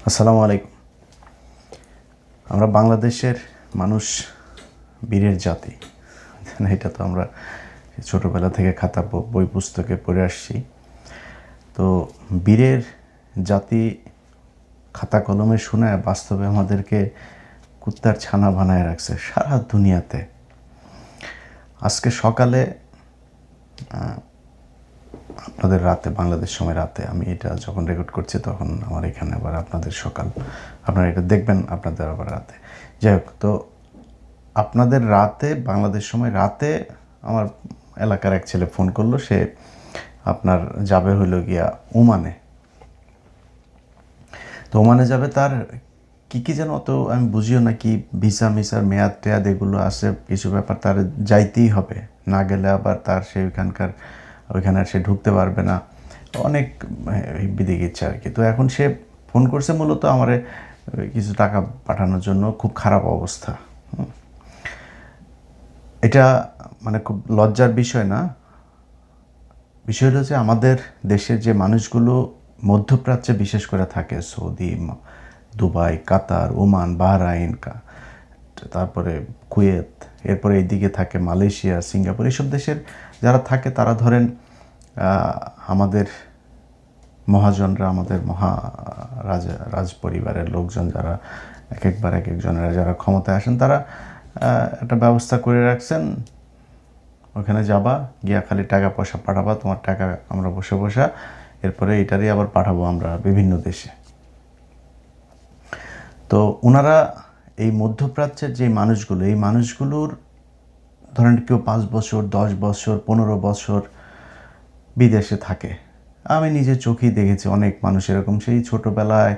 আসসালামু আলাইকুম। আমরা বাংলাদেশের মানুষ বীরের জাতি, এটা তো আমরা ছোটোবেলা থেকে খাতা বই পুস্তকে পড়ে আসছি। তো বীরের জাতি খাতা কলমে শোনায় বাস্তবে আমাদেরকে কুত্তার ছানা বানায় রাখছে সারা দুনিয়াতে। আজকে সকালে আপনাদের রাতে, বাংলাদেশ সময় রাতে, আমি এটা যখন রেকর্ড করছি তখন আমার এখানে আবার আপনাদের সকাল, আপনারা এটা দেখবেন আপনাদের আবার রাতে। যাই হোক, তো আপনাদের রাতে, বাংলাদেশ সময় রাতে আমার এলাকার এক ছেলে ফোন করলো। সে আপনার যাবে হইল গিয়া ওমানে। তো ওমানে যাবে, তার কী যেন, অত আমি বুঝিও না, কি ভিসা মিসার মেয়াদ টেয়াদ এগুলো আছে, কিছু ব্যাপার তার যাইতেই হবে, না গেলে আবার তার সে ওইখানে আর সে ঢুকতে পারবে না, অনেক বিদিক ইচ্ছা আর কি। তো এখন সে ফোন করছে মূলত আমারে কিছু টাকা পাঠানোর জন্য। খুব খারাপ অবস্থা। এটা মানে খুব লজ্জার বিষয় না। বিষয় হলো যে আমাদের দেশের যে মানুষগুলো মধ্যপ্রাচ্যে বিশেষ করে থাকে, সৌদি, দুবাই, কাতার, ওমান, বাহরাইন, তারপরে কুয়েত, এরপরে এইদিকে থাকে মালয়েশিয়া, সিঙ্গাপুর, এইসব দেশের যারা থাকে তারা ধরেন আমাদের মহাজনরা, আমাদের রাজ পরিবারের লোকজন যারা এক একজনেরা যারা ক্ষমতায় আসেন, তারা একটা ব্যবস্থা করে রাখছেন। ওখানে যাবা, গিয়া খালি টাকা পয়সা পাঠাবা, তোমার টাকা আমরা বসে বসা, এরপরে এটারই আবার পাঠাবো আমরা বিভিন্ন দেশে। তো ওনারা এই মধ্যপ্রাচ্যের যে মানুষগুলো, এই মানুষগুলোর ধরেন কেউ 5 বছর, 10 বছর, 15 বছর বিদেশে থাকে। আমি নিজের চোখেই দেখেছি অনেক মানুষ এরকম। সেই ছোটোবেলায়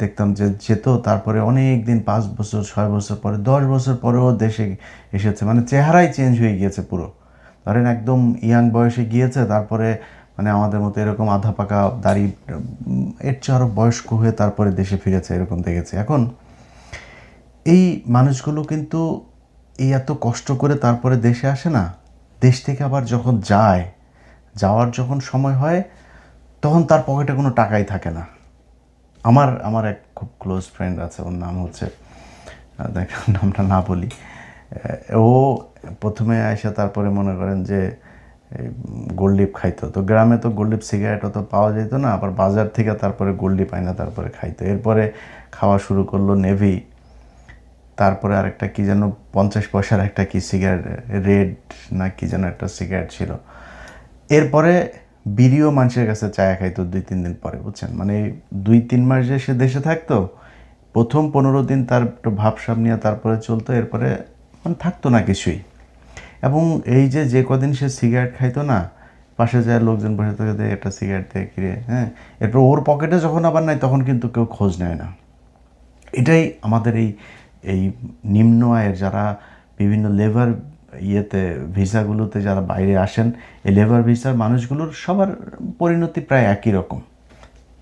দেখতাম যে যেত, তারপরে অনেক দিন, 5 বছর, 6 বছর পরে, 10 বছর পরেও দেশে এসেছে। মানে চেহারাই চেঞ্জ হয়ে গিয়েছে পুরো। ধরেন একদম ইয়াং বয়সে গিয়েছে, তারপরে মানে আমাদের মতো এরকম আধা পাকা দাড়ি, এর চেয়ে আরও বয়স্ক হয়ে তারপরে দেশে ফিরেছে, এরকম দেখেছি। এখন এই মানুষগুলো কিন্তু এই এত কষ্ট করে তারপরে দেশে আসে না, দেশ থেকে আবার যখন যাওয়ার যখন সময় হয়, তখন তার পকেটে কোনো টাকাই থাকে না। আমার এক খুব ক্লোজ ফ্রেন্ড আছে, ওর নাম হচ্ছে, নামটা না বলি, ও প্রথমে আইসা তারপরে মনে করেন যে গোল্ডলিপ খাইতো। তো গ্রামে তো গোল্ডলিপ সিগারেট অত পাওয়া যেত না, আবার বাজার থেকে তারপরে গোল্ডলিপ আইনা তারপরে খাইতো। এরপরে খাওয়া শুরু করলো নেভি, তারপরে আরেকটা কি যেন 50 পয়সার একটা কি সিগারেট, রেড না কি যেন একটা সিগারেট ছিল। এরপরে বিড়িও মানুষের কাছে চায়া খাইতো 2-3 দিন পরে, বুঝছেন। মানে 2-3 মাস যে সে দেশে থাকতো, প্রথম 15 দিন তার একটু ভাবসাব নিয়ে তারপরে চলতো, এরপরে মানে থাকতো না কিছুই। এবং এই যে কদিন সে সিগারেট খাইতো না, পাশে যায় লোকজন বসে থাকে, দেয় একটা সিগারেট দিয়ে কিরে, হ্যাঁ, এরপর ওর পকেটে যখন আবার নাই, তখন কিন্তু কেউ খোঁজ নেয় না। এটাই আমাদের এই নিম্ন আয়ের যারা বিভিন্ন লেবার ভিসাগুলোতে যারা বাইরে আসেন, এই লেবার ভিসার মানুষগুলোর সবার পরিণতি প্রায় একই রকম।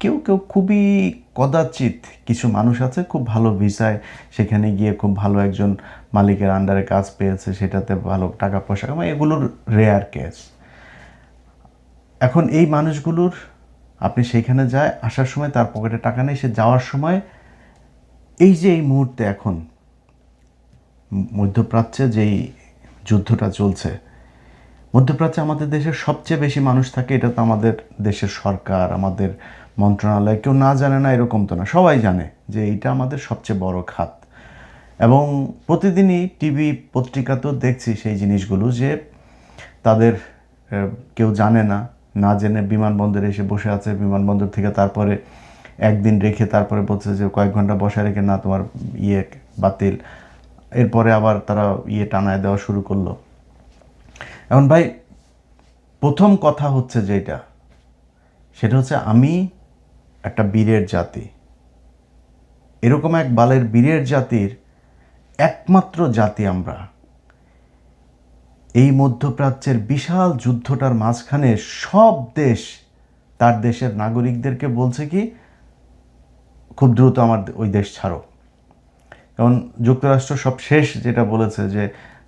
কেউ খুবই কদাচিৎ কিছু মানুষ আছে খুব ভালো ভিসায়, সেখানে গিয়ে খুব ভালো একজন মালিকের আন্ডারে কাজ পেয়েছে, সেটাতে ভালো টাকা পয়সা কামায়, এগুলোর রেয়ার কেস। এখন এই মানুষগুলোর আপনি সেইখানে যায়, আসার সময় তার পকেটে টাকা নেই, সে যাওয়ার সময় এই যে এই মুহূর্তে এখন মধ্যপ্রাচ্যে যেই যুদ্ধটা চলছে, মধ্যপ্রাচ্যে আমাদের দেশের সবচেয়ে বেশি মানুষ থাকে, এটা তো আমাদের দেশের সরকার, আমাদের মন্ত্রণালয়, কেউ না জানে না এরকম তো না, সবাই জানে যে এইটা আমাদের সবচেয়ে বড় খাত। এবং প্রতিদিনই টিভি পত্রিকাতেও দেখছি সেই জিনিসগুলো, যে তাদের কেউ জানে না জেনে বিমানবন্দরে এসে বসে আছে, বিমানবন্দর থেকে তারপরে একদিন রেখে তারপরে বলছে যে কয়েক ঘন্টা বসে রেখে না, তোমার বাতিল। এরপরে আবার তারা টানায় দেওয়া শুরু করলো। এখন ভাই, প্রথম কথা হচ্ছে যেটা, সেটা হচ্ছে আমি একটা বীরের জাতি, এরকম এক বালের বীরের জাতির একমাত্র জাতি আমরা। এই মধ্যপ্রাচ্যের বিশাল যুদ্ধটার মাঝখানে সব দেশ তার দেশের নাগরিকদেরকে বলছে কি, খুব দ্রুত আমার ওই দেশ ছাড়ো। কারণ যুক্তরাষ্ট্র সব শেষ যেটা বলেছে যে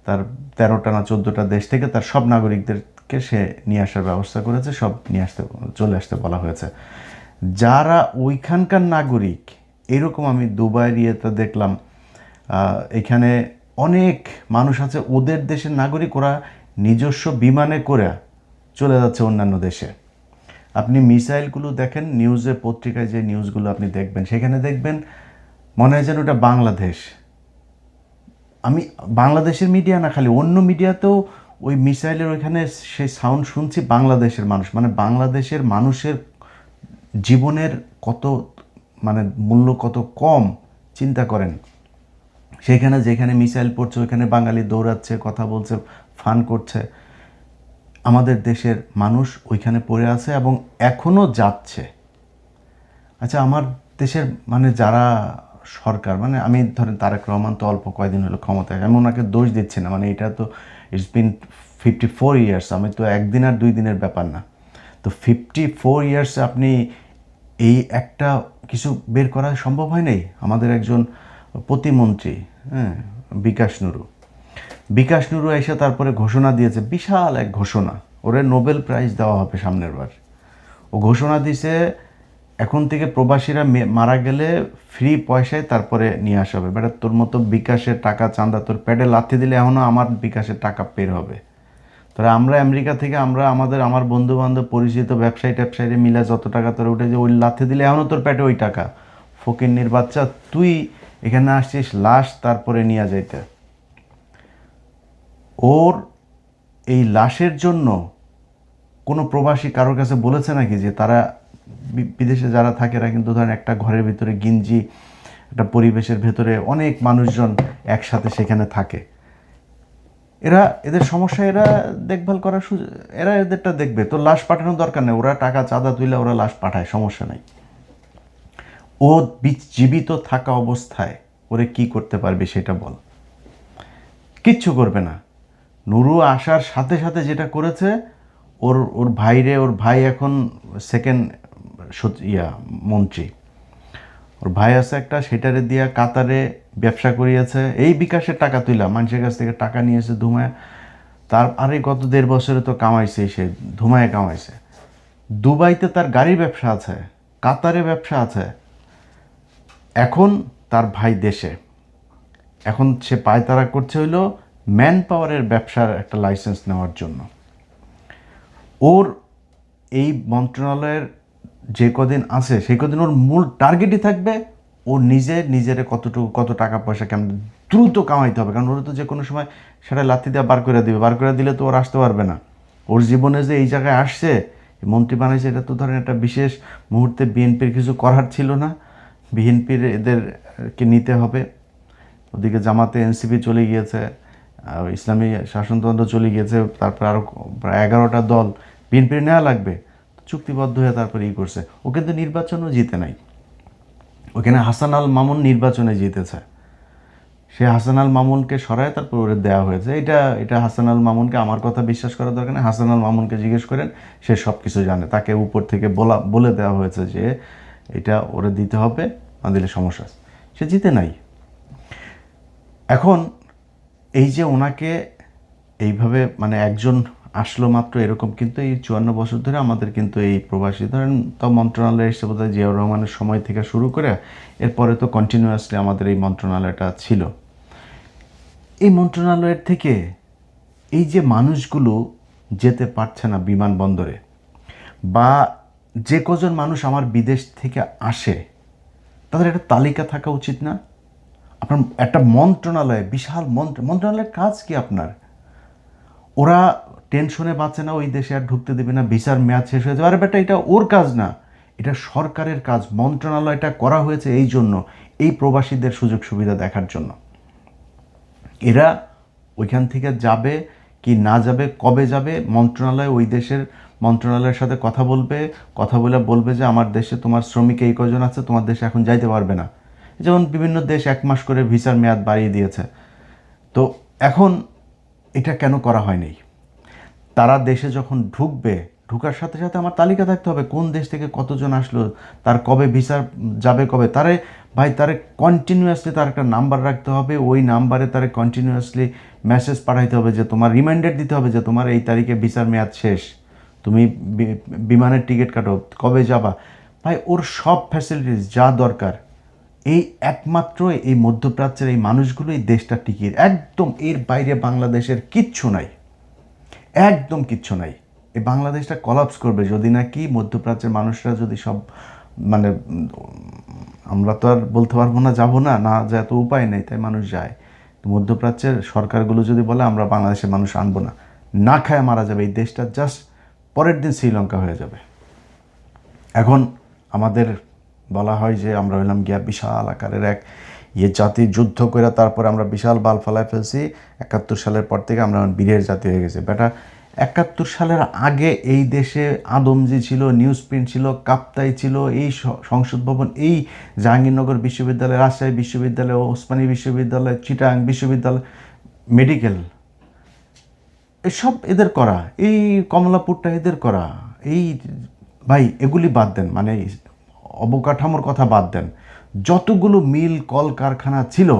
তার 13টা না 14টা দেশ থেকে তার সব নাগরিকদেরকে সে নিয়ে আসার ব্যবস্থা করেছে, সব চলে আসতে বলা হয়েছে। যারা ওইখানকার নাগরিক, এরকম আমি দুবাইয়ের ইয়েতে দেখলাম, এখানে অনেক মানুষ আছে ওদের দেশের নাগরিক, ওরা নিজস্ব বিমানে করে চলে যাচ্ছে অন্যান্য দেশে। আপনি মিসাইলগুলো দেখেন, নিউজে পত্রিকায় যে নিউজগুলো আপনি দেখবেন, সেখানে দেখবেন মনে হয় যেন ওটা বাংলাদেশ। আমি বাংলাদেশের মিডিয়া না, খালি অন্য মিডিয়াতেও ওই মিসাইলের ওইখানে সেই সাউন্ড শুনছি বাংলাদেশের মানুষ, মানে বাংলাদেশের মানুষের জীবনের কত মানে মূল্য কত কম চিন্তা করেন। সেখানে যেখানে মিসাইল পড়ছে ওইখানে বাঙালি দৌড়াচ্ছে, কথা বলছে, ফান করছে। আমাদের দেশের মানুষ ওইখানে পড়ে আছে এবং এখনও যাচ্ছে। আচ্ছা, আমার দেশের মানে যারা সরকার, মানে আমি ধরেন তারেক রহমান তো অল্প কয়দিন হলো ক্ষমতায়, আমি ওনাকে দোষ দিচ্ছি না, মানে এটা তো ইটস বিন 54 ইয়ার্স, আমি তো একদিন আর 2 দিনের ব্যাপার না। তো 54 ইয়ার্স আপনি এই একটা কিছু বের করা সম্ভব হয় নাই। আমাদের একজন প্রতিমন্ত্রী, হ্যাঁ, বিকাশ নুরু এসে তারপরে ঘোষণা দিয়েছে, বিশাল এক ঘোষণা, ওরে নোবেল প্রাইজ দেওয়া হবে সামনের বার। ও ঘোষণা দিছে এখন থেকে প্রবাসীরা মারা গেলে ফ্রি পয়সায় তারপরে নিয়ে আসা হবে। বেটা, তোর মতো বিকাশের টাকা চাঁদা তোর প্যাডে লাথি দিলে এখনও আমার বিকাশের টাকা বের হবে। তোরা আমরা আমেরিকা থেকে আমার বন্ধু বান্ধব পরিচিত ব্যবসায়ীরা মিলে যত টাকা তোর উঠে যে ওই লাথি দিলে এখনও তোর প্যাটে ওই টাকা। ফকিন্নির বাচ্চা, তুই এখানে আসছিস লাশ তারপরে নিয়ে যাইতে। ওর এই লাশের জন্য কোনো প্রবাসী কারোর কাছে বলেছে নাকি যে তারা বিদেশে যারা থাকে এরা কিন্তু ধরেন একটা ঘরের ভিতরে গিঞ্জি, একটা পরিবেশের ভেতরে অনেক মানুষজন একসাথে সেখানে থাকে, এরা এদের সমস্যা এরা দেখভাল করার এরা এদেরটা দেখবে। তো লাশ পাঠানোর দরকার নেই, ওরা টাকা চাঁদা তুলে ওরা লাশ পাঠায়, সমস্যা নাই। ও জীবিত থাকা অবস্থায় ওরে কি করতে পারবে সেটা বল। কিচ্ছু করবে না। নুরু আসার সাথে সাথে যেটা করেছে, ওর ভাই এখন সেকেন্ড মন্ত্রী, ওর ভাই আছে একটা, সেটারে দিয়া কাতারে ব্যবসা করিয়েছে, এই বিকাশের টাকা তুইলা মানুষের কাছ থেকে টাকা নিয়েছে ধুমায়। তার আরে গত 1.5 বছরে তো কামাইছে, সে ধুমায় কামাইছে। দুবাইতে তার গাড়ির ব্যবসা আছে, কাতারে ব্যবসা আছে। এখন তার ভাই দেশে, এখন সে পায়তারা করছে হইলো ম্যান পাওয়ারের ব্যবসার একটা লাইসেন্স নেওয়ার জন্য। ওর এই মন্ত্রণালয়ের যে কদিন আছে সেই কদিন ওর মূল টার্গেটই থাকবে ও নিজের কত টাকা পয়সা কেমন দ্রুত কামাইতে হবে। কারণ ওরা তো যে কোনো সময় সেটা লাথি দিয়ে বার করে দিলে তো ওর আসতে পারবে না। ওর জীবনে যে এই জায়গায় আসছে, মন্ত্রী বানাইছে, এটা তো ধরেন একটা বিশেষ মুহূর্তে বিএনপির কিছু করার ছিল না, বিএনপির এদেরকে নিতে হবে। ওদিকে জামাতে এনসিপি চলে গিয়েছে, ইসলামী শাসনতন্ত্র চলে গিয়েছে, তারপর আরও প্রায় 11টা দল, বিএনপির নেওয়া লাগবে, চুক্তিবদ্ধ হয়ে তারপরে করছে। ও কিন্তু নির্বাচনও জিতে নাই, ওখানে হাসান আল মামুন নির্বাচনে জিতেছে। সে হাসান আল মামুনকে সরায় তারপর ওরে দেওয়া হয়েছে। এটা হাসান আল মামুনকে আমার কথা বিশ্বাস করার দরকার নেই, হাসান আল মামুনকে জিজ্ঞেস করেন, সে সব কিছু জানে। তাকে উপর থেকে বলে দেওয়া হয়েছে যে এটা ওরে দিতে হবে, না দিলে সমস্যা আছে। সে জিতে নাই। এখন এই যে ওনাকে এইভাবে মানে একজন আসলো মাত্র এরকম, কিন্তু এই 54 বছর ধরে আমাদের কিন্তু এই প্রবাসী ধরেন তো মন্ত্রণালয় এসে বোধহয় জিয়াউর রহমানের সময় থেকে শুরু করে এরপরে তো কন্টিনিউয়াসলি আমাদের এই মন্ত্রণালয়টা ছিল। এই মন্ত্রণালয়ের থেকে এই যে মানুষগুলো যেতে পারছে না বিমানবন্দরে, বা যে কজন মানুষ আমার বিদেশ থেকে আসে তাদের একটা তালিকা থাকা উচিত না? আপনার একটা মন্ত্রণালয়, বিশাল মন্ত্রণালয়ের কাজ কি আপনার? ওরা টেনশনে বাঁচে না, ওই দেশে আর ঢুকতে দেবে না, ভিসার মেয়াদ শেষ হয়ে যাবে। আরে বেটা, এটা ওর কাজ না, এটা সরকারের কাজ। মন্ত্রণালয়টা করা হয়েছে এই জন্য, এই প্রবাসীদের সুযোগ সুবিধা দেখার জন্য। এরা ওইখান থেকে যাবে কি না যাবে, কবে যাবে, মন্ত্রণালয় ওই দেশের মন্ত্রণালয়ের সাথে কথা বলবে যে আমার দেশে তোমার শ্রমিক এই কজন আছে, তোমার দেশে এখন যাইতে পারবে না। যেমন বিভিন্ন দেশ 1 মাস করে ভিসার মেয়াদ বাড়িয়ে দিয়েছে। তো এখন এটা কেন করা হয়নি? তারা দেশে যখন ঢুকার সাথে সাথে আমার তালিকা থাকতে হবে কোন দেশ থেকে কতজন আসলো, তার কবে ভিসা যাবে, কবে তারে কন্টিনিউয়াসলি তার একটা নাম্বার রাখতে হবে। ওই নাম্বারে তারে কন্টিনিউয়াসলি মেসেজ পাঠাইতে হবে, যে তোমার রিমাইন্ডার দিতে হবে যে তোমার এই তারিখে ভিসার মেয়াদ শেষ, তুমি বিমানের টিকিট কাটো, কবে যাবা। ভাই ওর সব ফ্যাসিলিটিস যা দরকার এই একমাত্র এই মধ্যপ্রাচ্যের এই মানুষগুলো এই দেশটা টিকিয়ে, একদম এর বাইরে বাংলাদেশের কিচ্ছু নাই, একদম কিচ্ছু নাই। এই বাংলাদেশটা কলাপস করবে যদি নাকি মধ্যপ্রাচ্যের মানুষরা যদি সব মানে আমরা তো আর বলতে পারবো না যাবো না, না যায় তো উপায় নেই, তাই মানুষ যায়। মধ্যপ্রাচ্যের সরকারগুলো যদি বলে আমরা বাংলাদেশের মানুষ আনবো না, না খায় মারা যাবে, এই দেশটা জাস্ট পরের দিন শ্রীলঙ্কা হয়ে যাবে। এখন আমাদের বলা হয় যে আমরা হইলাম গিয়া বিশাল আকারের এক জাতি, যুদ্ধ করে তারপর আমরা বিশাল বাল ফালায় ফেলছি, 71 সালের পর থেকে আমরা বীরের জাতি হয়ে গেছি। বেটা 71 সালের আগে এই দেশে আদমজি ছিল, নিউজ প্রিন্ট ছিল, কাপ্তাই ছিল, এই সংসদ ভবন, এই জাহাঙ্গীরনগর বিশ্ববিদ্যালয়, রাজশাহী বিশ্ববিদ্যালয়, ওসমানী বিশ্ববিদ্যালয়, চিটাং বিশ্ববিদ্যালয়, মেডিকেল, এসব এদের করা, এই কমলাপুরটা এদের করা। এই ভাই এগুলি বাদ দেন, মানে অবকাঠামোর কথা বাদ দেন, যতগুলো মিল কল কারখানা ছিল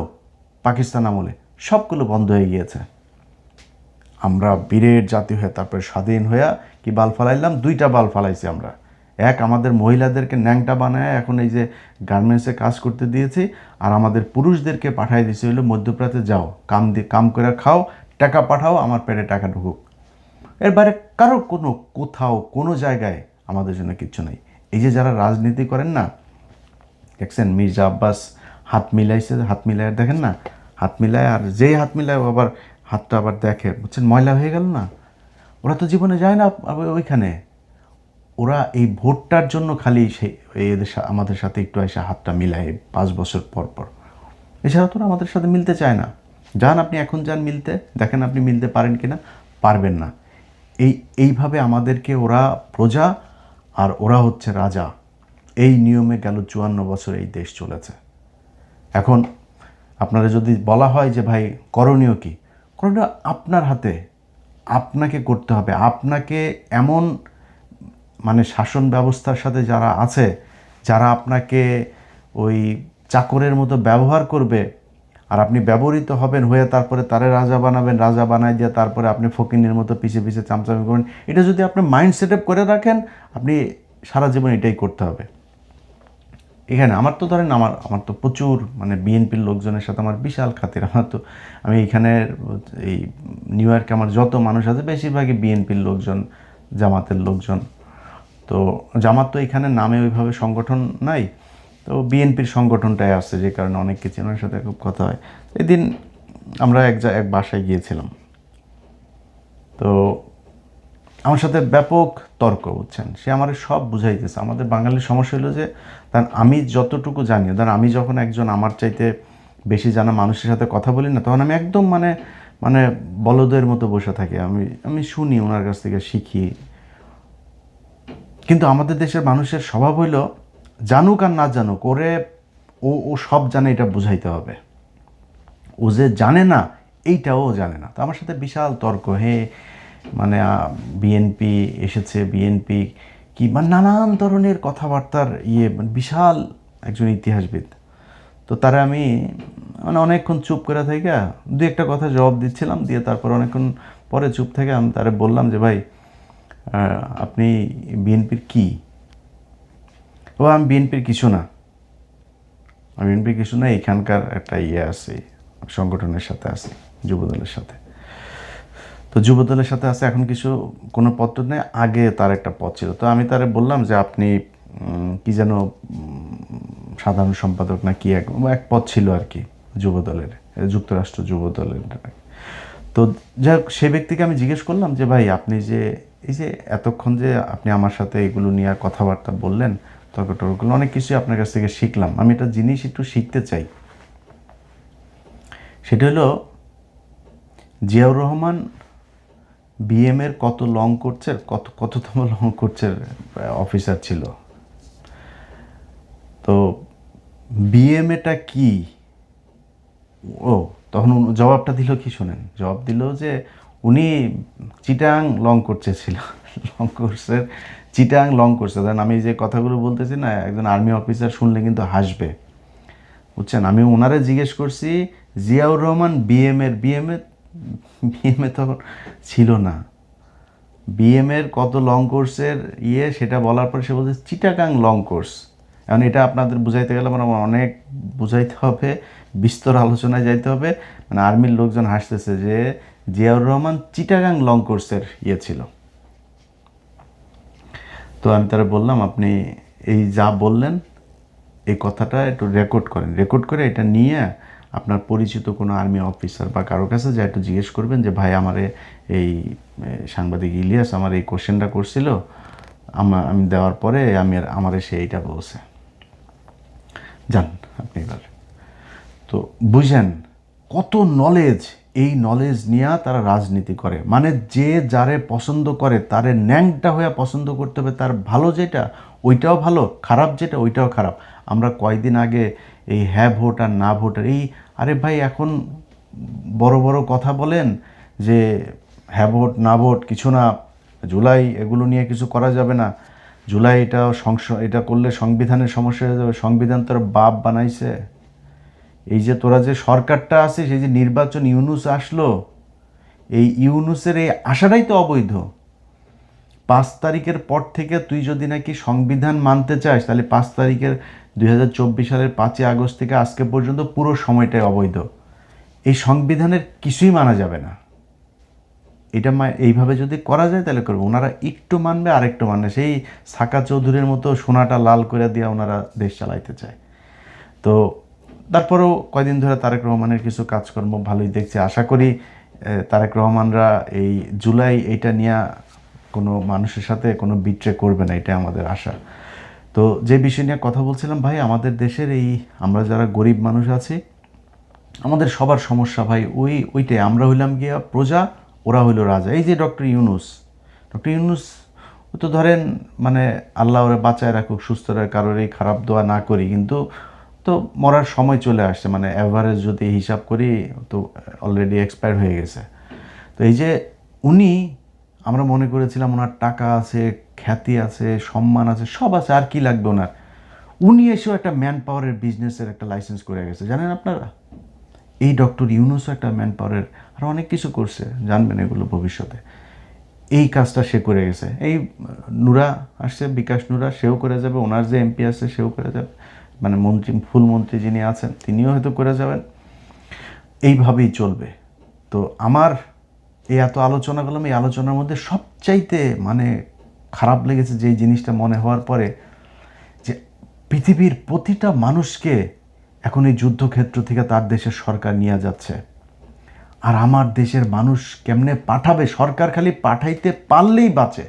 পাকিস্তান আমলে সবগুলো বন্ধ হয়ে গিয়েছে। আমরা বীরের জাতি হয়ে তারপরে স্বাধীন হয়ে কি বাল ফালাইলাম, দুইটা বাল ফালাইছি আমরা। এক, আমাদের মহিলাদেরকে ন্যাংটা বানায় এখন এই যে গার্মেন্টসে কাজ করতে দিয়েছি, আর আমাদের পুরুষদেরকে পাঠাই দিয়েছে হইলো মধ্যপ্রাচ্যে, যাও কাম করে খাও, টাকা পাঠাও, আমার পেটে টাকা ঢুকুক। এর বাইরে কারো কোথাও কোনো জায়গায় আমাদের জন্য কিচ্ছু নেই। এই যে যারা রাজনীতি করেন না, দেখছেন মির্জা আব্বাস হাত মিলাইছে, হাত মিলায় দেখেন না, হাত মিলায়, আর যেই হাত মিলায় আবার হাতটা আবার দেখে, বুঝছেন ময়লা হয়ে গেল না, ওরা তো জীবনে যায় না ওইখানে। ওরা এই ভোটটার জন্য খালি সেই এদের আমাদের সাথে একটু এসে হাতটা মিলায় 5 বছর পর পর, এছাড়া তো আমাদের সাথে মিলতে চায় না। যান আপনি এখন যান মিলতে, দেখেন আপনি মিলতে পারেন কিনা, পারবেন না। এইভাবে আমাদেরকে ওরা প্রজা আর ওরা হচ্ছে রাজা, এই নিয়মে গেল 54 বছর এই দেশ চলেছে। এখন আপনারা যদি বলা হয় যে ভাই করণীয় কি, করণীয় আপনার হাতে, আপনাকে করতে হবে। আপনাকে এমন মানে শাসন ব্যবস্থার সাথে যারা আছে, যারা আপনাকে ওই চাকরের মতো ব্যবহার করবে, আর আপনি ব্যবহৃত হবেন হয়ে তারপরে তারে রাজা বানাবেন, রাজা বানাই দিয়ে তারপরে আপনি ফকিনের মতো পিছিয়ে পিছিয়ে চামচামি করবেন, এটা যদি আপনি মাইন্ড সেট আপ করে রাখেন, আপনি সারা জীবন এটাই করতে হবে। এখানে আমার তো ধরেন আমার তো প্রচুর মানে বিএনপির লোকজনের সাথে আমার বিশাল খাতির। আমি এখানের এই নিউ ইয়র্কে আমার যত মানুষ আছে বেশিরভাগই বিএনপির লোকজন, জামাতের লোকজন। তো জামাত তো এখানে নামে ওইভাবে সংগঠন নাই, তো বিএনপির সংগঠনটাই আছে, যে কারণে অনেক কিছু ওনার সাথে খুব কথা হয়। এদিন আমরা এক বাসায় গিয়েছিলাম, তো আমার সাথে ব্যাপক তর্ক, বুঝছেন, সে আমার সব বুঝাইতেছে। আমাদের বাঙালির সমস্যা হলো যে কারণ আমি যতটুকু জানি, ধরেন আমি যখন একজন আমার চাইতে বেশি জানা মানুষের সাথে কথা বলি না, তখন আমি একদম মানে মানে বলদের মতো বসে থাকি, আমি শুনি, ওনার কাছ থেকে শিখি। কিন্তু আমাদের দেশের মানুষের স্বভাব হইল জানুক আর না জানুক, ওরে ও সব জানে, এটা বুঝাইতে হবে। ও যে জানে না এইটাও জানে না। তো আমার সাথে বিশাল তর্ক, মানে বিএনপি এসেছে, বিএনপি কি, মানে নানান ধরনের কথাবার্তার মানে বিশাল একজন ইতিহাসবিদ। তো তারা আমি মানে অনেকক্ষণ চুপ করে থেকে দু একটা কথা জবাব দিচ্ছিলাম, দিয়ে তারপর অনেকক্ষণ পরে চুপ থেকে আমি তারে বললাম যে ভাই আপনি বিএনপির কি? ও আমি বিএনপির কিছু না, আমি বিএনপির কিছু না, এখানকার একটা আছে, সংগঠনের সাথে আছে, যুবদলের সাথে। তো যুবদলের সাথে আছে, এখন কোনো পদ নেই, আগে তার একটা পদ ছিল। তো আমি তারে বললাম যে আপনি কি যেন সাধারণ সম্পাদক না কি এক পদ ছিল আর কি যুবদলের, যুক্তরাষ্ট্র যুবদলের। তো যাই হোক, সে ব্যক্তিকে আমি জিজ্ঞেস করলাম যে ভাই আপনি যে এই যে এতক্ষণ যে আপনি আমার সাথে এগুলো নিয়ে কথাবার্তা বললেন, তর্কগুলো অনেক কিছুই আপনার কাছ থেকে শিখলাম, আমি একটা জিনিস একটু শিখতে চাই। সেটা হলো জিয়াউর রহমান বিএম এর কত লং কোর্সের কততম লং কোর্সের অফিসার ছিল। তো বিএম এটা কি? ও তখন জবাবটা দিল কি শোনেন, জবাব দিল যে উনি চিটাং লং কোর্সে ছিল, লং কোর্সের চিটাং লং কোর্সে। ধরেন আমি যে কথাগুলো বলতেছি না, একজন আর্মি অফিসার শুনলে কিন্তু হাসবে, বুঝছেন। আমি ওনারে জিজ্ঞেস করছি জিয়াউর রহমান বিএম এ তখন ছিল না, বিএম এর কত লং কোর্সের সেটা বলার পর সে বলছে চিটাগাং লং কোর্স। এখন এটা আপনাদের বুঝাইতে গেলে আমার অনেক বুঝাইতে হবে, বিস্তর আলোচনায় যাইতে হবে। মানে আর্মির লোকজন হাসতেছে যে জিয়াউর রহমান চিটাগাং লং কোর্সের ছিল। তো আমি তারা বললাম, আপনি এই যা বললেন এই কথাটা একটু রেকর্ড করেন, রেকর্ড করে এটা নিয়ে আপনার পরিচিত কোনো আর্মি অফিসার বা কারো কাছে যা একটু জিজ্ঞেস করবেন যে ভাই আমারে এই সাংবাদিক ইলিয়াস আমার এই কোশ্চেনটা করছিল, আমি দেওয়ার পরে আমারে সে এইটা বলছে। যান আপনি এবার। তো বুঝেন কত নলেজ, এই নলেজ নিয়ে তারা রাজনীতি করে। মানে যে যারে পছন্দ করে তারে ন্যাংটা হয়ে পছন্দ করতে হবে, তার ভালো যেটা ওইটাও ভালো, খারাপ যেটা ওইটাও খারাপ। আমরা কয়দিন আগে এই হ্যাঁ ভোট আর না ভোটের আরে ভাই এখন বড় বড় কথা বলেন যে হ্যাঁ ভোট না ভোট কিছু না, জুলাই এগুলো নিয়ে কিছু করা যাবে না, জুলাই এটা করলে সংবিধানের সমস্যা হয়ে যাবে। সংবিধান তোর বাপ বানাইছে। এই যে তোরা যে সরকারটা আছে, সেই যে নির্বাচন ইউনুস আসলো, এই ইউনুসের এই আশাটাই তো অবৈধ। 5 তারিখের পর থেকে তুই যদি নাকি সংবিধান মানতে চাস, তাহলে 5 তারিখের 2024 সালের 5ই আগস্ট থেকে আজকে পর্যন্ত পুরো সময়টাই অবৈধ। এই সংবিধানের কিছুই মানা যাবে না। এটা এইভাবে যদি করা যায় তাহলে করবো। ওনারা একটু মানবে আর একটু মানবে, সেই সাকা চৌধুরীর মতো সোনাটা লাল করে দিয়ে ওনারা দেশ চালাইতে চায়। তো তারপরেও কয়দিন ধরে তারেক রহমানের কিছু কাজকর্ম ভালোই দেখছি। আশা করি তারেক রহমানরা এই জুলাই এইটা নিয়ে কোনো মানুষের সাথে কোনো বিট্রে করবে না, এটা আমাদের আশা। তো যে বিষয় নিয়ে কথা বলছিলাম ভাই, আমাদের দেশের আমরা যারা গরিব মানুষ আছি, আমাদের সবার সমস্যা ভাই ওইটাই। আমরা হইলাম গিয়া প্রজা, ওরা হইল রাজা। এই যে ডক্টর ইউনুস ও তো ধরেন মানে আল্লাহ ওরা বাঁচায় রাখুক, সুস্থ রাখুক, কারোর এই খারাপ দোয়া না করি, কিন্তু তো মরার সময় চলে আসছে। মানে অ্যাভারেজ যদি হিসাব করি তো অলরেডি এক্সপায়ার হয়ে গেছে। তো এই যে উনি, আমরা মনে করেছিলাম ওনার টাকা আছে, খ্যাতি আছে, সম্মান আছে, সব আছে, আর কি লাগবে ওনার। উনি এসেও একটা ম্যান পাওয়ারের বিজনেসের একটা লাইসেন্স করে গেছে, জানেন আপনারা? এই ডক্টর ইউনুসও একটা ম্যান পাওয়ারের আর অনেক কিছু করছে, জানবেন এগুলো ভবিষ্যতে। এই কাজটা সে করে গেছে। এই নুরা আসছে, বিকাশ নুরা, সেও করে যাবে। ওনার যে এমপি আছে সেও করে যাবে, মানে মন্ত্রী, ফুল মন্ত্রী যিনি আছেন তিনিও হয়তো করে যাবেন। এইভাবেই চলবে। তো আমার এই এত আলোচনা করলাম, এই আলোচনার মধ্যে সবচাইতে মানে খারাপ লেগেছে যেই জিনিসটা মনে হওয়ার পরে, যে পৃথিবীর প্রতিটা মানুষকে এখন এই যুদ্ধক্ষেত্র থেকে তার দেশের সরকার নিয়ে যাচ্ছে। আর আমার দেশের মানুষ কেমনে পাঠাবে? সরকার খালি পাঠাইতে পারলেই বাঁচে।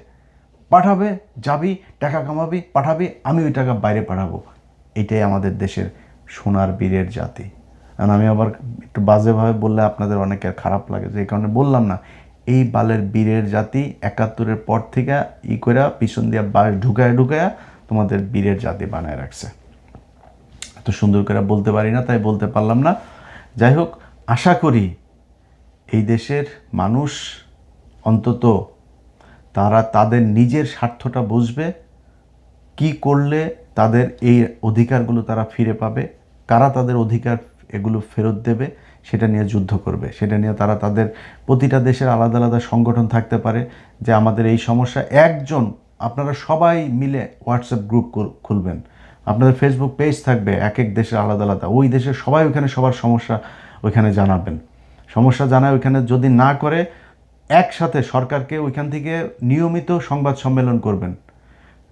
পাঠাবে, যাবি, টাকা কামাবি, পাঠাবি, আমি ওই টাকা বাইরে পাঠাবো। এটাই আমাদের দেশের সোনার বীরের জাতি। কারণ আমি আবার একটু বাজেভাবে বললে আপনাদের অনেকের খারাপ লাগে, যে কারণে বললাম না। এই বালের বীরের জাতি 71-এর পর থেকে করে পিছন দিয়ে বাস ঢুকায়া তোমাদের বীরের জাতি বানায় রাখছে। এত সুন্দর করে বলতে পারি না, তাই বলতে পারলাম না। যাই হোক, আশা করি এই দেশের মানুষ অন্তত তারা তাদের নিজের স্বার্থটা বুঝবে, কি করলে তাদের এই অধিকারগুলো তারা ফিরে পাবে, কারা তাদের অধিকার এগুলো ফেরত দেবে, সেটা নিয়ে যুদ্ধ করবে। সেটা নিয়ে তারা তাদের প্রতিটা দেশের আলাদা আলাদা সংগঠন থাকতে পারে, যে আমাদের এই সমস্যা একজন, আপনারা সবাই মিলে হোয়াটসঅ্যাপ গ্রুপ খুলবেন, আপনাদের ফেসবুক পেজ থাকবে, এক এক দেশের আলাদা আলাদা, ওই দেশের সবাই ওইখানে সবার সমস্যা ওইখানে জানাবেন। সমস্যা জানায় ওইখানে যদি না করে, একসাথে সরকারকে ওইখান থেকে নিয়মিত সংবাদ সম্মেলন করবেন।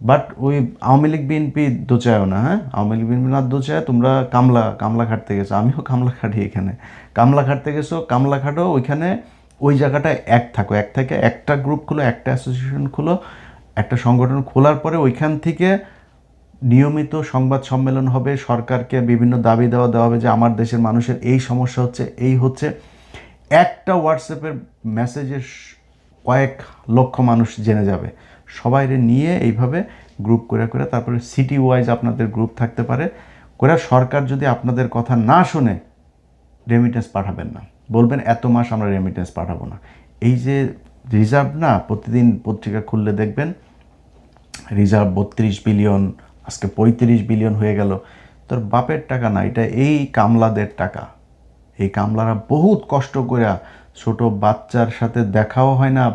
বাট ওই আওয়ামী লীগ বিএনপি দোচায়ও না, হ্যাঁ, আওয়ামী লীগ বিএনপি না দোচায়। তোমরা কামলা খাটতে গেছো, আমিও কামলা খাটি, এখানে কামলা খাটতে গেছো, কামলা খাটো, ওইখানে ওই জায়গাটায় এক থাকো, এক থেকে একটা গ্রুপ খুলো, একটা অ্যাসোসিয়েশন খুলো, একটা সংগঠন খোলার পরে ওইখান থেকে নিয়মিত সংবাদ সম্মেলন হবে, সরকারকে বিভিন্ন দাবি দেওয়া হবে যে আমার দেশের মানুষের এই সমস্যা হচ্ছে, এই হচ্ছে। একটা হোয়াটসঅ্যাপের মেসেজের কয়েক লক্ষ মানুষ জেনে যাবে। সবাইরে নিয়ে এইভাবে গ্রুপ করে তারপরে সিটি ওয়াইজ আপনাদের গ্রুপ থাকতে পারে করে। সরকার যদি আপনাদের কথা না শোনে, রেমিটেন্স পাঠাবেন না, বলবেন এত মাস আমরা রেমিটেন্স পাঠাবো না। এই যে রিজার্ভ না, প্রতিদিন পত্রিকা খুললে দেখবেন রিজার্ভ 32 বিলিয়ন, আজকে 35 বিলিয়ন হয়ে গেল। তোর বাপের টাকা না, এটা এই কামলাদের টাকা। এই কামলারা বহুত কষ্ট করে, ছোট বাচ্চার সাথে দেখাও হয় না,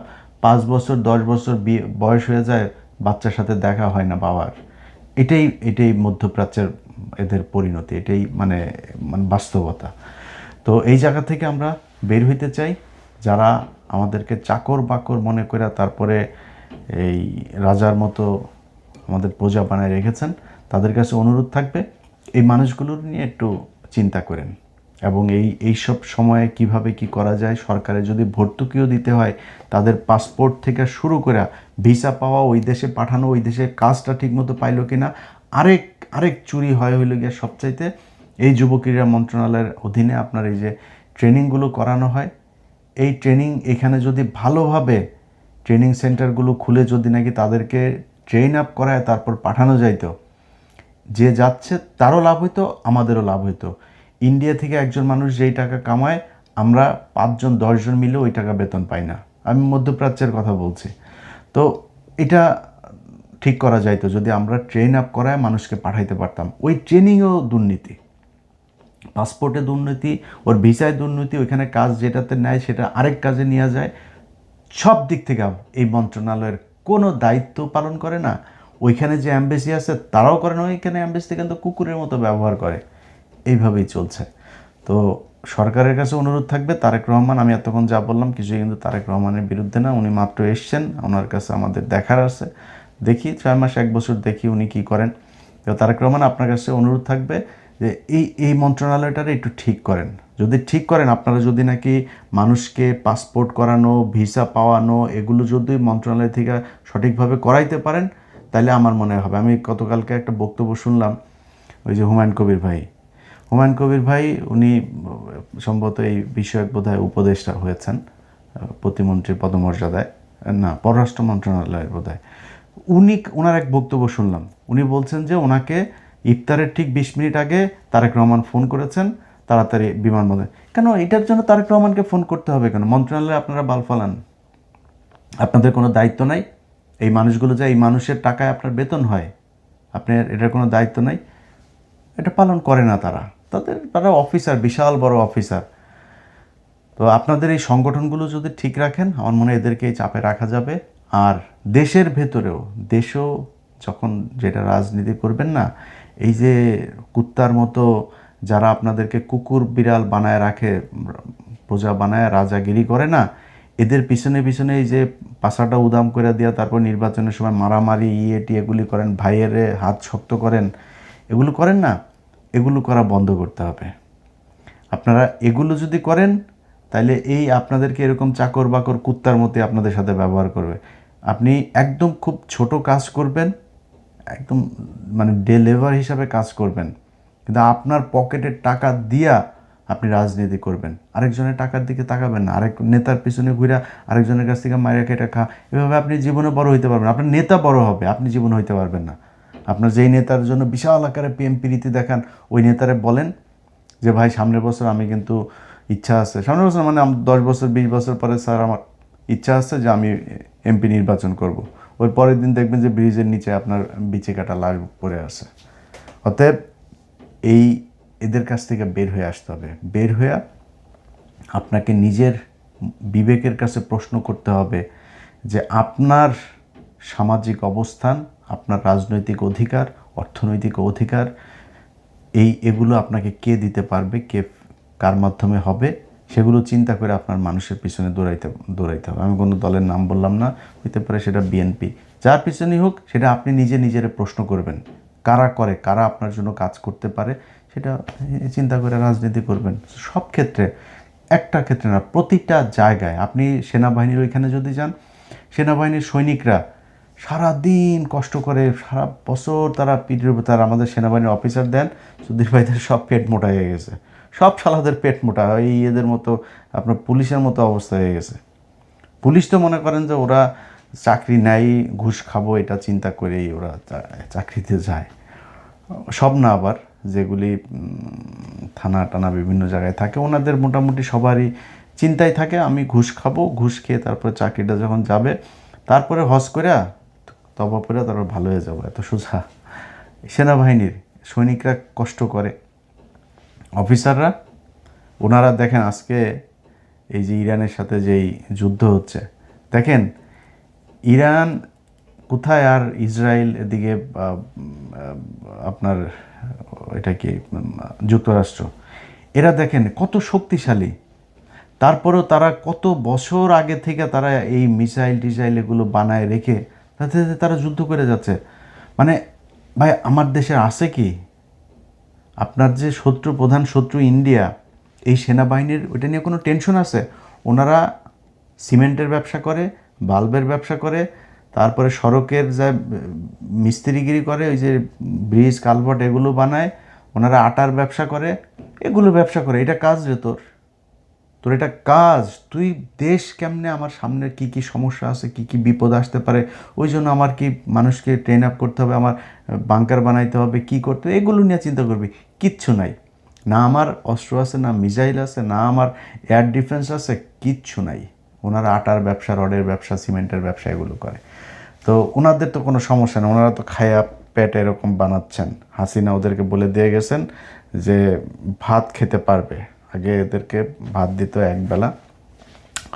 5 বছর 10 বছর বয়স হয়ে যায়, বাচ্চার সাথে দেখা হয় না বাবার। এটাই মধ্যপ্রাচ্যের এদের পরিণতি, এটাই মানে বাস্তবতা। তো এই জায়গা থেকে আমরা বের হইতে চাই। যারা আমাদেরকে চাকর বাকর মনে করে তারপরে এই রাজার মতো আমাদের প্রজা বানায় রেখেছেন, তাদের কাছে অনুরোধ থাকবে এই মানুষগুলোর নিয়ে একটু চিন্তা করেন, এবং এইসব সময়ে কিভাবে কি করা যায়। সরকারের যদি ভর্তুকিও দিতে হয়, তাদের পাসপোর্ট থেকে শুরু করে ভিসা পাওয়া, ওই দেশে পাঠানো, ওই দেশে কাজটা ঠিকমতো পাইলো কিনা। আরেক চুরি হইল গিয়ে সবচাইতে, এই যুব ক্রীড়া মন্ত্রণালয়ের অধীনে আপনার এই যে ট্রেনিংগুলো করানো হয়, এই ট্রেনিং এখানে যদি ভালোভাবে ট্রেনিং সেন্টারগুলো খুলে যদি নাকি তাদেরকে ট্রেন আপ করায় তারপর পাঠানো যাইতো, যে যাচ্ছে তারও লাভ হইতো, আমাদেরও লাভ হইতো। ইন্ডিয়া থেকে একজন মানুষ যেই টাকা কামায়, আমরা 5 জন 10 জন মিলে ওই টাকা বেতন পাই না। আমি মধ্যপ্রাচ্যের কথা বলছি। তো এটা ঠিক করা যাইতো যদি আমরা ট্রেন আপ করায় মানুষকে পাঠাইতে পারতাম। ওই ট্রেনিংয়েও দুর্নীতি, পাসপোর্টে দুর্নীতি, ওর ভিসায় দুর্নীতি, ওইখানে কাজ যেটাতে নেয় সেটা আরেক কাজে নিয়ে যায়। সব দিক থেকে এই মন্ত্রণালয়ের কোনো দায়িত্ব পালন করে না। ওইখানে যে অ্যাম্বাসি আছে তারাও করে না, ওইখানে অ্যাম্বাসি কিন্তু কুকুরের মতো ব্যবহার করে। এইভাবেই চলছে। তো সরকারের কাছে অনুরোধ থাকবে, তারেক রহমান, আমি এতক্ষণ যা বললাম কিছুই কিন্তু তারেক রহমানের বিরুদ্ধে না, উনি মাত্র এসছেন, ওনার কাছে আমাদের দেখার আছে। দেখি 6 মাস 1 বছর দেখি উনি কি করেন। তো তারেক রহমান, আপনার কাছে অনুরোধ থাকবে যে এই মন্ত্রণালয়টারে একটু ঠিক করেন। যদি ঠিক করেন, আপনারা যদি নাকি মানুষকে পাসপোর্ট করানো, ভিসা পাওয়ানো, এগুলো যদি মন্ত্রণালয় থেকে সঠিকভাবে করাইতে পারেন, তাহলে আমার মনে হবে। আমি গতকালকে একটা বক্তব্য শুনলাম, ওই যে হুমায়ুন কবির ভাই উনি সম্ভবত এই বিষয়ক বোধহয় উপদেষ্টা হয়েছেন, প্রতিমন্ত্রীর পদমর্যাদায়, না পররাষ্ট্র মন্ত্রণালয়ের বোধহয়। ওনার এক বক্তব্য শুনলাম, উনি বলছেন যে ওনাকে ইফতারের ঠিক 20 মিনিট আগে তারেক রহমান ফোন করেছেন তাড়াতাড়ি বিমানবন্দরে। কেন এটার জন্য তারেক রহমানকে ফোন করতে হবে কেন? মন্ত্রণালয়ে আপনারা বাল ফালান, আপনাদের কোনো দায়িত্ব নাই? এই মানুষগুলো যে এই মানুষের টাকায় আপনার বেতন হয়, আপনার এটার কোনো দায়িত্ব নাই? এটা পালন করে না তারা অফিসার, বিশাল বড় অফিসার। তো আপনাদের এই সংগঠনগুলো যদি ঠিক রাখেন, আমার মনে হয় এদেরকে এই চাপে রাখা যাবে। আর দেশের ভেতরেও, দেশও যখন যেটা রাজনীতি করবেন না, এই যে কুত্তার মতো যারা আপনাদেরকে কুকুর বিড়াল বানায় রাখে, প্রজা বানায় রাজাগিরি করে না, এদের পিছনে পিছনে এই যে পাশাটা উদাম করে দেওয়া, তারপর নির্বাচনের সময় মারামারি এগুলি করেন, ভাইয়ের হাত শক্ত করেন, এগুলো করেন না, এগুলো করা বন্ধ করতে হবে। আপনারা এগুলো যদি করেন, তাহলে এই আপনাদেরকে এরকম চাকর বাকর কুত্তার মতো আপনাদের সাথে ব্যবহার করবে। আপনি একদম খুব ছোট কাজ করবেন, একদম মানে ডে লেবার হিসাবে কাজ করবেন, কিন্তু আপনার পকেটের টাকা দিয়া আপনি রাজনীতি করবেন। আরেকজনের টাকার দিকে তাকাবেন না, আরেক নেতার পিছনে ঘুরে আরেকজনের কাছ থেকে মায়েরা কেটে খা। এভাবে আপনি জীবনে বড় হইতে পারবেন। আপনার নেতা বড় হবে, আপনি জীবনে হইতে পারবেন না। আপনার যেই নেতার জন্য বিশাল আকারে প্রেম প্রীতি দেখান, ওই নেতারে বলেন যে ভাই সামনের বছর আমি কিন্তু ইচ্ছা আছে, সামনের বছর মানে 10 বছর 20 বছর পরে স্যার আমার ইচ্ছা আছে যে আমি এমপি নির্বাচন করব। ওই পরের দিন দেখবেন যে ব্রিজের নিচে আপনার বিচে কাটা লাশ পড়ে আছে। অতএব এদের কাছ থেকে বের হয়ে আসতে হবে। বের হয়ে আপনাকে নিজের বিবেকের কাছে প্রশ্ন করতে হবে যে আপনার সামাজিক অবস্থান, আপনার রাজনৈতিক অধিকার, অর্থনৈতিক অধিকার, এগুলো আপনাকে কে দিতে পারবে, কার মাধ্যমে হবে, সেগুলো চিন্তা করে আপনার মানুষের পিছনে দৌড়াইতে হবে। আমি কোনো দলের নাম বললাম না, হইতে পারে সেটা বিএনপি, যার পিছনেই হোক, সেটা আপনি নিজের প্রশ্ন করবেন। কারা আপনার জন্য কাজ করতে পারে, সেটা চিন্তা করে রাজনীতি করবেন। সব ক্ষেত্রে, একটা ক্ষেত্রে না, প্রতিটা জায়গায়। আপনি সেনাবাহিনীর ওইখানে যদি যান, সেনাবাহিনীর সৈনিকরা সারাদিন কষ্ট করে, সারা বছর তারা পিঠের উপর, তারা আমাদের সেনাবাহিনীর অফিসার দেন সুধীর ভাইদের সব পেট মোটা হয়ে গেছে, সব শালাদের পেট মোটা, এদের মতো আপনার পুলিশের মতো অবস্থা হয়ে গেছে। পুলিশ তো মনে করেন যে ওরা চাকরি নেয়, ঘুষ খাবো এটা চিন্তা করেই ওরা চাকরিতে যায়। সব না, আবার যেগুলি থানা টানা বিভিন্ন জায়গায় থাকে, ওনাদের মোটামুটি সবারই চিন্তায় থাকে আমি ঘুষ খাবো, ঘুষ খেয়ে তারপরে চাকরিটা যখন যাবে, তারপরে হজ করে তবা করে তারপর ভালো হয়ে যাবো, এত সোজা। সেনাবাহিনীর সৈনিকরা কষ্ট করে, অফিসাররা, ওনারা দেখেন আজকে এই যে ইরানের সাথে যেই যুদ্ধ হচ্ছে, দেখেন ইরান কোথায় আর ইসরায়েল এদিকে আপনার এটা কি যুক্তরাষ্ট্র, এরা দেখেন কত শক্তিশালী, তারপরেও তারা কত বছর আগে থেকে তারা এই মিসাইল টিসাইল এগুলো বানায় রেখে তাতে তারা যুদ্ধ করে যাচ্ছে। মানে ভাই আমার দেশের আছে কি? আপনার যে শত্রু, প্রধান শত্রু ইন্ডিয়া, এই সেনাবাহিনীর ওইটা নিয়ে কোনো টেনশন আছে? ওনারা সিমেন্টের ব্যবসা করে, বাল্বের ব্যবসা করে, তারপরে সড়কের যা মিস্ত্রিগিরি করে, ওই যে ব্রিজ কালভার্ট এগুলো বানায়, ওনারা আটার ব্যবসা করে, এগুলো ব্যবসা করে। এটা কাজ রে তোর, তোর এটা কাজ। তুই দেশ কেমনে, আমার সামনে কি কি সমস্যা আছে, কি কি বিপদ আসতে পারে, ওই জন্য আমার কি মানুষকে ট্রেন আপ করতে হবে, আমার বাংকার বানাইতে হবে, কি করতে হবে, এগুলো নিয়ে চিন্তা করবি। কিচ্ছু নাই, না আমার অস্ত্র আছে, না মিসাইল আছে, না আমার এয়ার ডিফেন্স আছে, কিচ্ছু নাই। ওনারা আটার ব্যবসা, রডের ব্যবসা, সিমেন্টের ব্যবসা এগুলো করে। তো ওনাদের তো কোনো সমস্যা নেই, ওনারা তো খায়া পেট এরকম বানাচ্ছেন। হাসিনা ওদেরকে বলে দিয়ে গেছেন যে ভাত খেতে পারবে। আগে এদেরকে ভাত দিত একবেলা,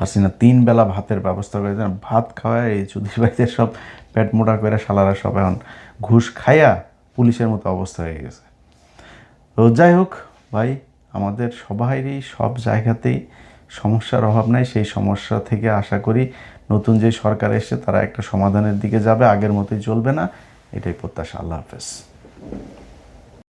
হাসিনা 3 বেলা ভাতের ব্যবস্থা করে দেন। ভাত খাওয়ায় এই চুদির বাড়িতে সব পেট মোটা করে শালারা সব এখন ঘুষ খাইয়া পুলিশের মতো অবস্থা হয়ে গেছে। তো যাই হোক ভাই, আমাদের সবাইরই সব জায়গাতেই সমস্যার অভাব নাই। সেই সমস্যা থেকে আশা করি নতুন যে সরকার এসছে তারা একটা সমাধানের দিকে যাবে, আগের মতোই চলবে না, এটাই প্রত্যাশা। আল্লাহ হাফেজ।